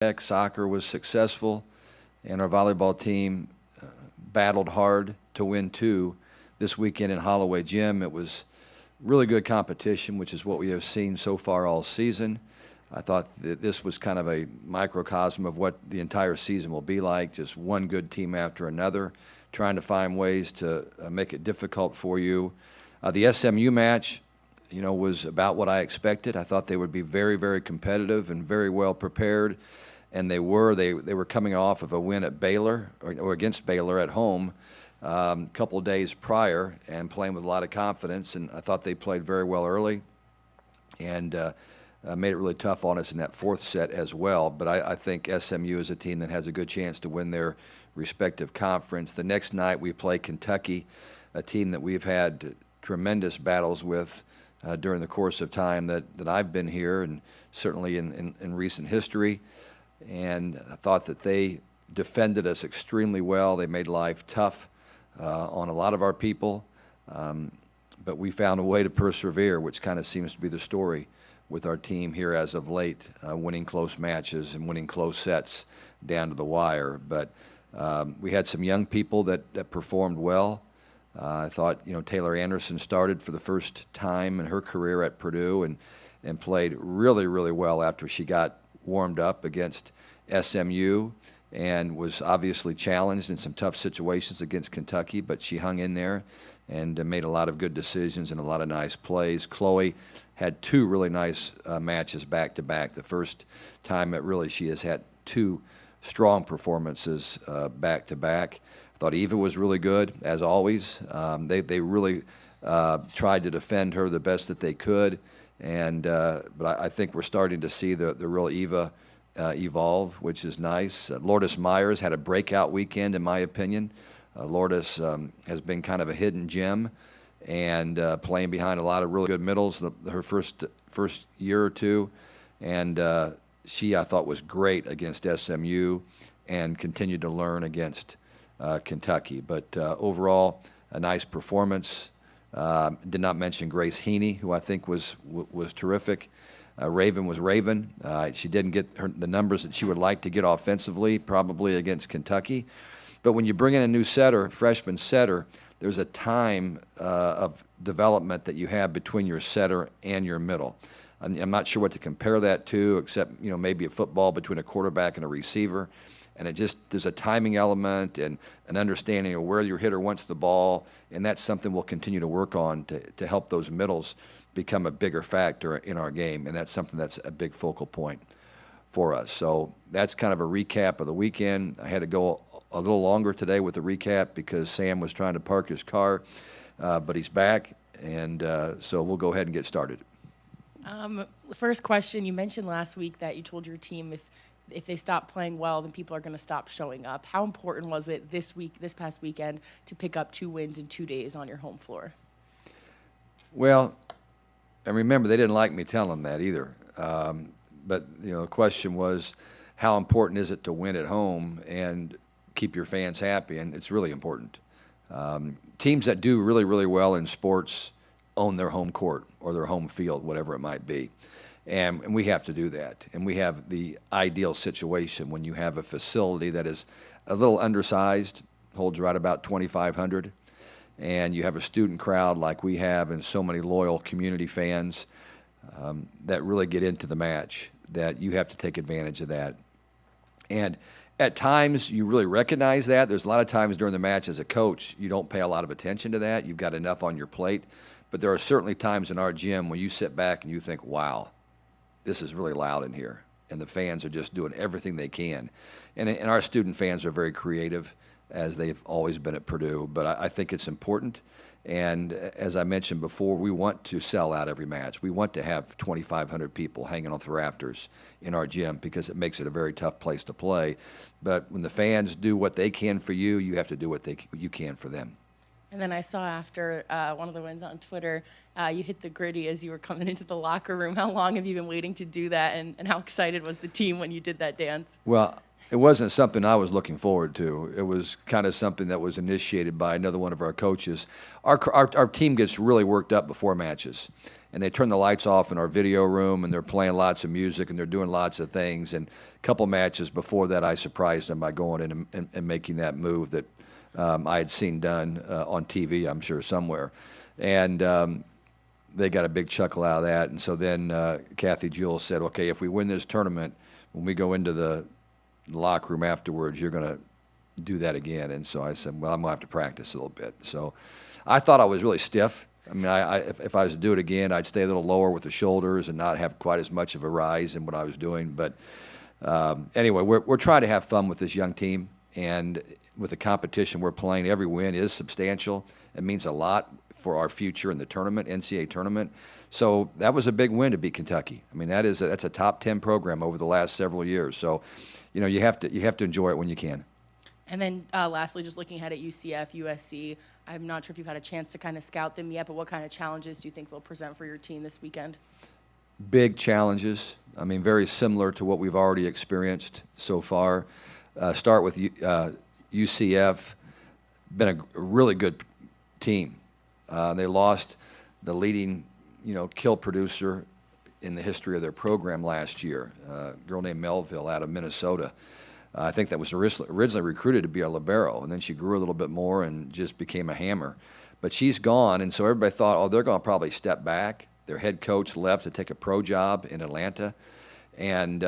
Soccer was successful, and our volleyball team battled hard to win two this weekend in Holloway Gym. It was really good competition, which is what we have seen so far all season. I thought that this was kind of a microcosm of what the entire season will be like, just one good team after another, trying to find ways to make it difficult for you. The SMU match, was about what I expected. I thought they would be very, very competitive and very well prepared, and they were. They were coming off of a win at Baylor, or against Baylor at home, a couple of days prior, and playing with a lot of confidence, and I thought they played very well early, and made it really tough on us in that fourth set as well. But I think SMU is a team that has a good chance to win their respective conference. The next night we play Kentucky, a team that we've had tremendous battles with during the course of time that I've been here, and certainly in recent history. And I thought that they defended us extremely well. They made life tough on a lot of our people, but we found a way to persevere, which kind of seems to be the story with our team here as of late, winning close matches and winning close sets down to the wire. But we had some young people that performed well. I thought, Taylor Anderson started for the first time in her career at Purdue and played really, really well after she got warmed up against SMU, and was obviously challenged in some tough situations against Kentucky, but she hung in there and made a lot of good decisions and a lot of nice plays. Chloe had two really nice matches back-to-back. The first time that really she has had two strong performances back-to-back. I thought Eva was really good, as always. They really tried to defend her the best that they could, and but I think we're starting to see the real Eva evolve, which is nice. Lourdes Myers had a breakout weekend, in my opinion. Lourdes has been kind of a hidden gem, and playing behind a lot of really good middles her first year or two, and she, I thought, was great against SMU and continued to learn against Kentucky. But overall, a nice performance. Did not mention Grace Heaney, who I think was terrific. Raven was Raven. She didn't get the numbers that she would like to get offensively, probably against Kentucky. But when you bring in a new setter, freshman setter, there's a time of development that you have between your setter and your middle. I'm not sure what to compare that to, except maybe a football between a quarterback and a receiver. And there's a timing element and an understanding of where your hitter wants the ball, and that's something we'll continue to work on to help those middles become a bigger factor in our game, and that's something that's a big focal point for us. So that's kind of a recap of the weekend. I had to go a little longer today with the recap because Sam was trying to park his car, but he's back, and so we'll go ahead and get started. First question, you mentioned last week that you told your team if they stop playing well, then people are going to stop showing up. How important was it this past weekend, to pick up 2 wins in 2 days on your home floor? Well, and remember, they didn't like me telling them that either. But the question was, how important is it to win at home and keep your fans happy? And it's really important. Teams that do really, really well in sports own their home court or their home field, whatever it might be. And we have to do that. And we have the ideal situation when you have a facility that is a little undersized, holds right about 2,500, and you have a student crowd like we have and so many loyal community fans that really get into the match, that you have to take advantage of that. And at times, you really recognize that. There's a lot of times during the match as a coach, you don't pay a lot of attention to that. You've got enough on your plate. But there are certainly times in our gym when you sit back and you think, wow, this is really loud in here, and the fans are just doing everything they can. And our student fans are very creative, as they've always been at Purdue, but I think it's important. And as I mentioned before, we want to sell out every match. We want to have 2,500 people hanging off the rafters in our gym because it makes it a very tough place to play. But when the fans do what they can for you, you have to do what you can for them. And then I saw after one of the wins on Twitter, you hit the gritty as you were coming into the locker room. How long have you been waiting to do that, and how excited was the team when you did that dance? Well, it wasn't something I was looking forward to. It was kind of something that was initiated by another one of our coaches. Our team gets really worked up before matches, and they turn the lights off in our video room, and they're playing lots of music, and they're doing lots of things. And a couple matches before that, I surprised them by going in and making that move that I had seen done on TV, I'm sure, somewhere. And they got a big chuckle out of that. And so then Kathy Jewell said, okay, if we win this tournament, when we go into the locker room afterwards, you're going to do that again. And so I said, well, I'm going to have to practice a little bit. So I thought I was really stiff. I mean, if I was to do it again, I'd stay a little lower with the shoulders and not have quite as much of a rise in what I was doing. But anyway, we're trying to have fun with this young team. And with the competition we're playing, every win is substantial. It means a lot for our future in the tournament, NCAA tournament. So that was a big win to beat Kentucky. I mean, that's a top 10 program over the last several years. So, you know, you have to enjoy it when you can. And then lastly, just looking ahead at UCF, USC, I'm not sure if you've had a chance to kind of scout them yet, but what kind of challenges do you think they'll present for your team this weekend? Big challenges. I mean, very similar to what we've already experienced so far. Start with UCF. Been a really good team. They lost the leading, kill producer in the history of their program last year, a girl named Melville out of Minnesota. I think that was originally recruited to be a libero, and then she grew a little bit more and just became a hammer. But she's gone, and so everybody thought, oh, they're going to probably step back. Their head coach left to take a pro job in Atlanta, and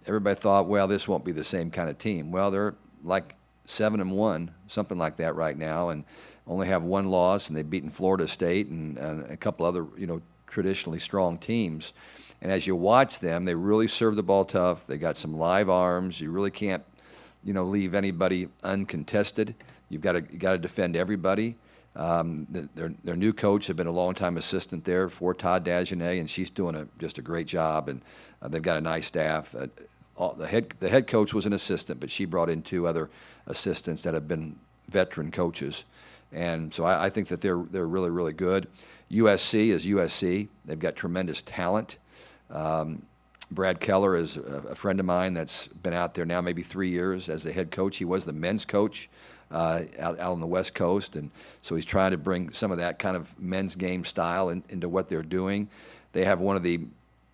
everybody thought, well, this won't be the same kind of team. Well, they're like 7-1, something like that right now, and only have one loss, and they've beaten Florida State and a couple other, traditionally strong teams. And as you watch them, they really serve the ball tough. They got some live arms. You really can't, leave anybody uncontested. You got to defend everybody. Their new coach had been a long-time assistant there for Todd Dagenet, and she's doing just a great job. And they've got a nice staff. The head coach was an assistant, but she brought in 2 other assistants that have been veteran coaches. And so I think that they're really, really good. USC is USC. They've got tremendous talent. Brad Keller is a friend of mine that's been out there now maybe 3 years as the head coach. He was the men's coach out on the West Coast, and so he's trying to bring some of that kind of men's game style into what they're doing. They have one of the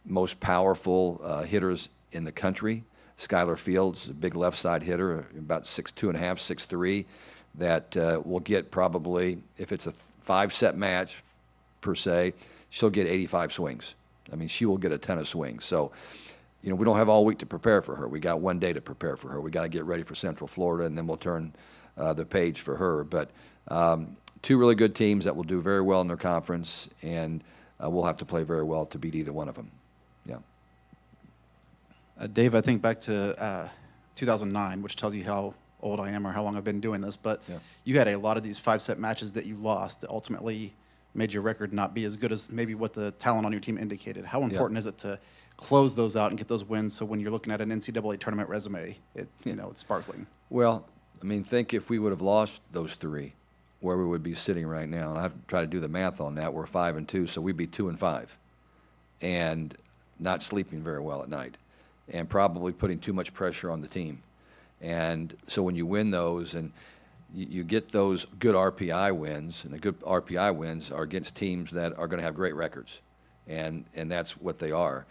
most powerful hitters in the country, Skylar Fields, a big left side hitter, about 6'2.5", 6'3", that will get probably, if it's a 5-set match per se, she'll get 85 swings. I mean, she will get a ton of swings. So, we don't have all week to prepare for her. We got one day to prepare for her. We got to get ready for Central Florida, and then we'll turn the page for her. But 2 really good teams that will do very well in their conference, and we'll have to play very well to beat either one of them. Yeah. Dave, I think back to 2009, which tells you how old I am or how long I've been doing this, but yeah. You had a lot of these 5-set matches that you lost that ultimately made your record not be as good as maybe what the talent on your team indicated. How important is it to close those out and get those wins so when you're looking at an NCAA tournament resume, it's sparkling? Well, I mean, think if we would have lost those 3, where we would be sitting right now. And I have to try to do the math on that. We're 5-2, so we'd be 2-5, and not sleeping very well at night, and probably putting too much pressure on the team. And so when you win those and you get those good RPI wins, and the good RPI wins are against teams that are going to have great records, and that's what they are.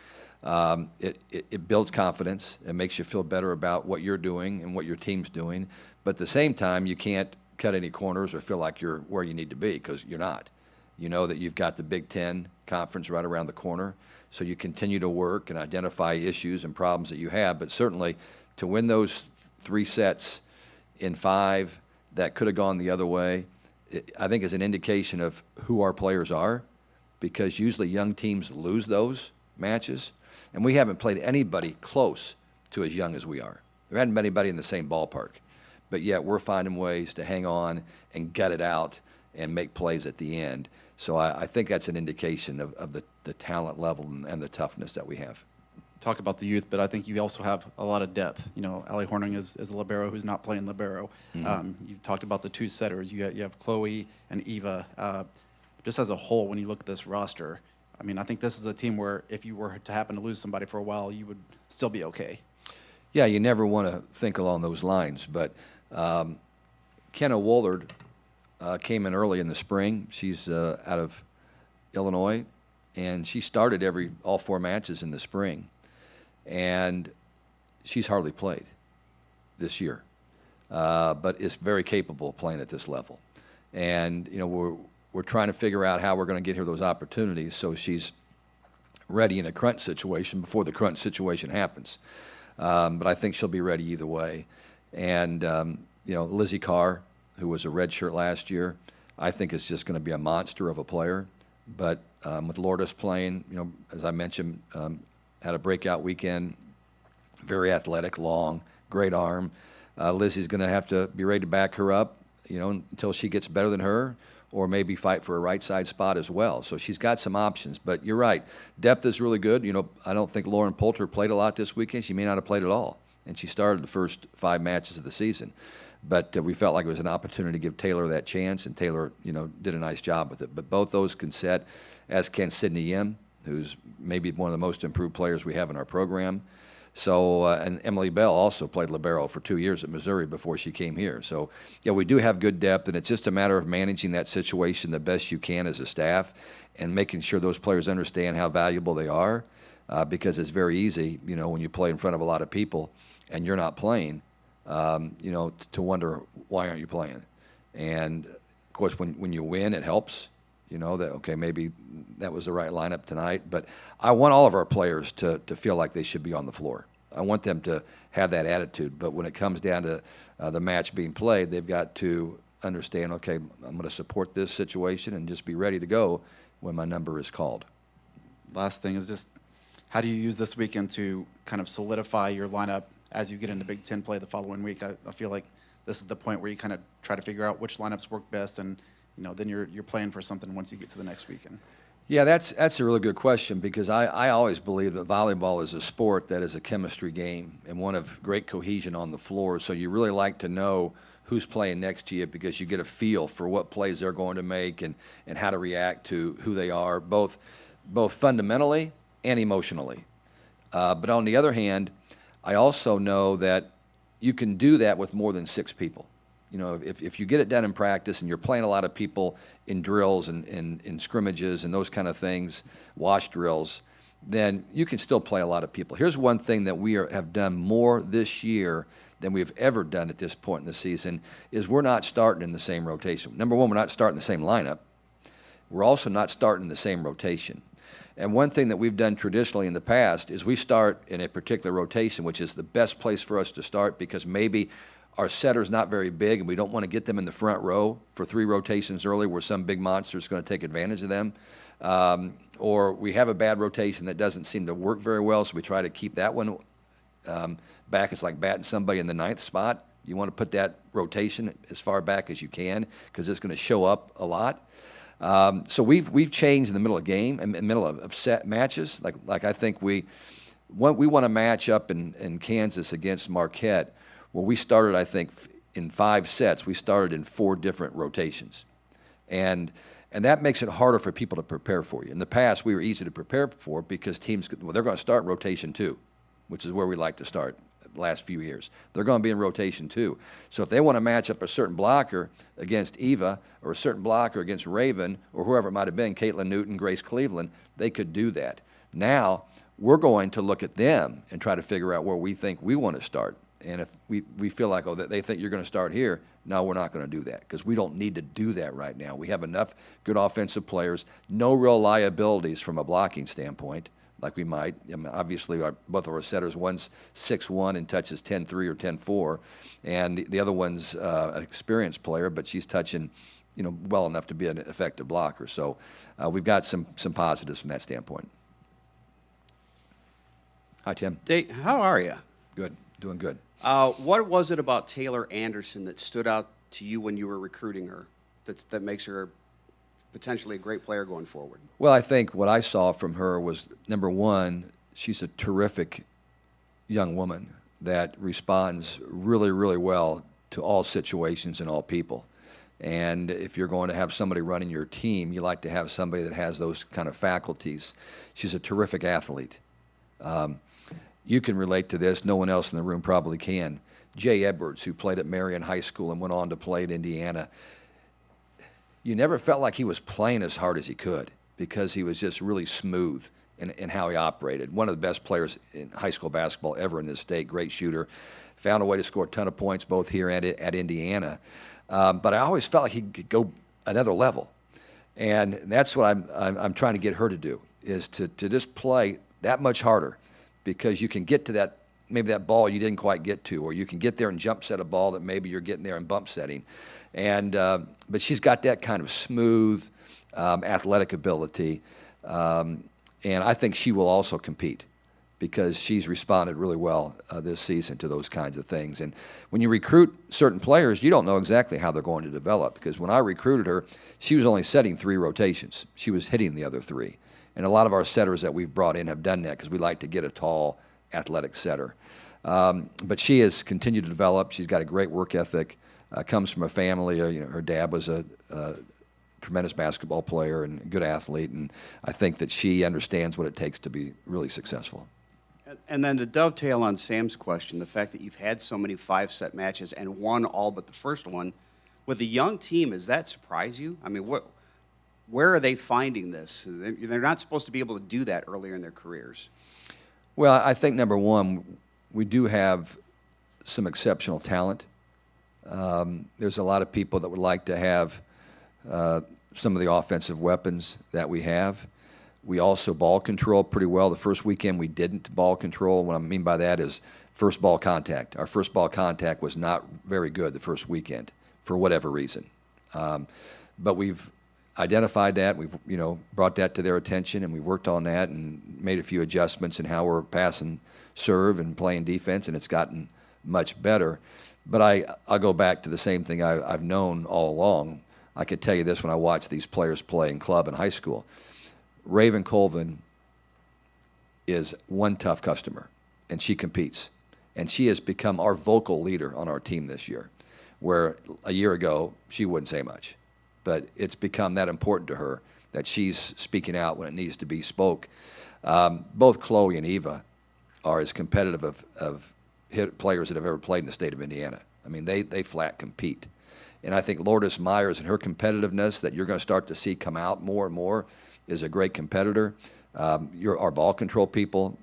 It builds confidence. It makes you feel better about what you're doing and what your team's doing. But at the same time, you can't cut any corners or feel like you're where you need to be, because you're not. You know that you've got the Big Ten Conference right around the corner, so you continue to work and identify issues and problems that you have. But certainly to win those 3 sets in 5 that could have gone the other way, I think is an indication of who our players are, because usually young teams lose those matches, and we haven't played anybody close to as young as we are. There hadn't been anybody in the same ballpark, but yet we're finding ways to hang on and gut it out and make plays at the end. So I think that's an indication of the talent level and the toughness that we have. Talk about the youth, but I think you also have a lot of depth. Allie Horning is a libero who's not playing libero. Mm-hmm. You talked about the 2 setters. You have Chloe and Eva. Just as a whole, when you look at this roster, I mean, I think this is a team where if you were to happen to lose somebody for a while, you would still be okay. Yeah, you never want to think along those lines. But Kenna Woolard came in early in the spring. She's out of Illinois, and she started all 4 matches in the spring, and she's hardly played this year, but is very capable of playing at this level. And we're trying to figure out how we're going to get her those opportunities so she's ready in a crunch situation before the crunch situation happens. But I think she'll be ready either way. And Lizzie Carr, who was a redshirt last year, I think is just going to be a monster of a player. But with Lourdes playing, as I mentioned, had a breakout weekend, very athletic, long, great arm. Lizzie's going to have to be ready to back her up, until she gets better than her, or maybe fight for a right side spot as well. So she's got some options. But you're right, depth is really good. I don't think Lauren Poulter played a lot this weekend. She may not have played at all, and she started the first 5 matches of the season. But we felt like it was an opportunity to give Taylor that chance, and Taylor, did a nice job with it. But both those can set, as can Sydney Yim, who's maybe one of the most improved players we have in our program. So, and Emily Bell also played libero for 2 years at Missouri before she came here. So, yeah, we do have good depth, and it's just a matter of managing that situation the best you can as a staff and making sure those players understand how valuable they are, because it's very easy, when you play in front of a lot of people and you're not playing, to wonder, why aren't you playing? And, of course, when you win, it helps, that, okay, maybe that was the right lineup tonight. But I want all of our players to feel like they should be on the floor. I want them to have that attitude. But when it comes down to the match being played, they've got to understand, okay, I'm going to support this situation and just be ready to go when my number is called. Last thing is just, how do you use this weekend to kind of solidify your lineup as you get into Big Ten play the following week? I feel like this is the point where you kind of try to figure out which lineups work best, and then you're playing for something once you get to the next weekend. Yeah, that's a really good question, because I always believe that volleyball is a sport that is a chemistry game and one of great cohesion on the floor. So you really like to know who's playing next to you, because you get a feel for what plays they're going to make and how to react to who they are, both fundamentally and emotionally. But on the other hand, I also know that you can do that with more than 6 people. If you get it done in practice and you're playing a lot of people in drills and in scrimmages and those kind of things, wash drills, then you can still play a lot of people. Here's one thing that we have done more this year than we've ever done at this point in the season, is we're not starting in the same rotation. Number one, we're not starting the same lineup. We're also not starting in the same rotation. And one thing that we've done traditionally in the past is we start in a particular rotation, which is the best place for us to start, because maybe our setter's not very big and we don't want to get them in the front row for 3 rotations early where some big monster is going to take advantage of them. Or we have a bad rotation that doesn't seem to work very well, so we try to keep that one back. It's like batting somebody in the 9th spot. You want to put that rotation as far back as you can, because it's going to show up a lot. So we've changed in the middle of game, in the middle of set matches. Like I think we want to match up in Kansas against Marquette, where we started, I think, in 5 sets. We started in 4 different rotations, and that makes it harder for people to prepare for you. In the past, we were easy to prepare for, because teams, they're going to start rotation 2, which is where we like to start the last few years. They're going to be in rotation 2. So if they want to match up a certain blocker against Eva, or a certain blocker against Raven, or whoever it might have been, Caitlin Newton, Grace Cleveland, they could do that. Now, we're going to look at them and try to figure out where we think we want to start. And if we feel like, they think you're going to start here, no, we're not going to do that, because we don't need to do that right now. We have enough good offensive players, no real liabilities from a blocking standpoint, like we might. I mean, obviously, both of our setters, one's 6'1" and touches 10-3 or 10-4, and the other one's an experienced player, but she's touching, well enough to be an effective blocker. So we've got some positives from that standpoint. Hi, Tim. Dave, how are you? Good. Doing good. What was it about Taylor Anderson that stood out to you when you were recruiting her that makes her potentially a great player going forward? Well, I think what I saw from her was, number one, she's a terrific young woman that responds really, really well to all situations and all people. And if you're going to have somebody running your team, you like to have somebody that has those kind of faculties. She's a terrific athlete. You can relate to this. No one else in the room probably can. Jay Edwards, who played at Marion High School and went on to play at Indiana, you never felt like he was playing as hard as he could. because he was just really smooth in how he operated. One of the best players in high school basketball ever in this state, great shooter. Found a way to score a ton of points both here and at Indiana. But I always felt like he could go another level. And that's what I'm trying to get her to do, is to just play that much harder, because you can get to that, maybe that ball you didn't quite get to, or you can get there and jump set a ball that maybe you're getting there and bump setting. And but she's got that kind of smooth, athletic ability. And I think she will also compete, because she's responded really well this season to those kinds of things. And when you recruit certain players, you don't know exactly how they're going to develop, because when I recruited her, she was only setting 3 rotations. She was hitting the other 3. And a lot of our setters that we've brought in have done that, because we like to get a tall, athletic setter. But she has continued to develop. She's got a great work ethic, comes from a family, her dad was a tremendous basketball player and a good athlete, and I think that she understands what it takes to be really successful. And then to dovetail on Sam's question, the fact that you've had so many 5-set matches and won all but the first one, with a young team, does that surprise you? I mean, where are they finding this? They're not supposed to be able to do that earlier in their careers. Well, I think, number one, we do have some exceptional talent. There's a lot of people that would like to have some of the offensive weapons that we have. We also ball control pretty well. The first weekend we didn't ball control. What I mean by that is first ball contact. Our first ball contact was not very good the first weekend for whatever reason. But we've identified that. We've brought that to their attention, and we've worked on that and made a few adjustments in how we're passing serve and playing defense, and it's gotten much better. But I'll go back to the same thing I've known all along. I could tell you this when I watch these players play in club and high school. Raven Colvin is one tough customer, and she competes. And she has become our vocal leader on our team this year, where a year ago she wouldn't say much. But it's become that important to her that she's speaking out when it needs to be spoke. Both Chloe and Eva are as competitive of players that have ever played in the state of Indiana. I mean, they flat compete. And I think Lourdes Myers and her competitiveness that you're going to start to see come out more and more is a great competitor. Our ball control people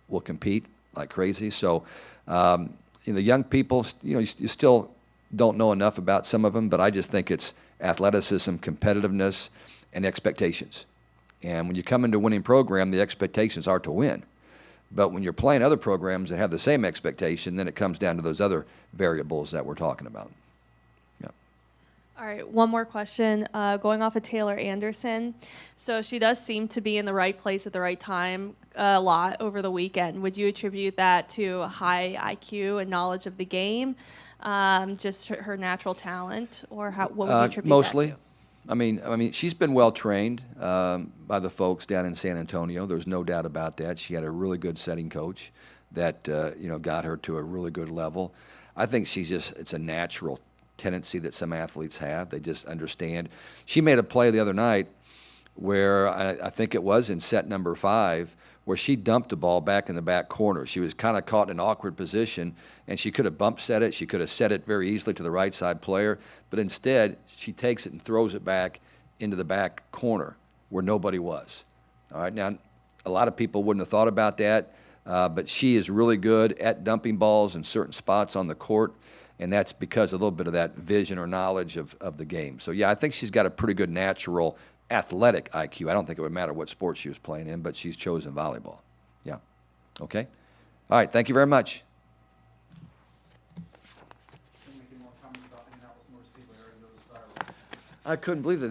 will compete like crazy. So, the young people, you still don't know enough about some of them, but I just think it's athleticism, competitiveness, and expectations. And when you come into a winning program, the expectations are to win. But when you're playing other programs that have the same expectation, then it comes down to those other variables that we're talking about. Yeah. All right, one more question. Going off of Taylor Anderson. So she does seem to be in the right place at the right time a lot over the weekend. Would you attribute that to high IQ and knowledge of the game, just her natural talent, or what would you attribute mostly. that to? I mean, she's been well trained by the folks down in San Antonio. There's no doubt about that. She had a really good setting coach that got her to a really good level. I think it's a natural tendency that some athletes have. They just understand. She made a play the other night where I think it was in set number 5, where she dumped the ball back in the back corner. She was kind of caught in an awkward position, and she could have bump set it. She could have set it very easily to the right side player, but instead she takes it and throws it back into the back corner where nobody was. All right, now a lot of people wouldn't have thought about that, but she is really good at dumping balls in certain spots on the court, and that's because of a little bit of that vision or knowledge of the game. So yeah, I think she's got a pretty good natural athletic IQ. I don't think it would matter what sport she was playing in, but she's chosen volleyball. Yeah. Okay. All right. Thank you very much. I couldn't believe that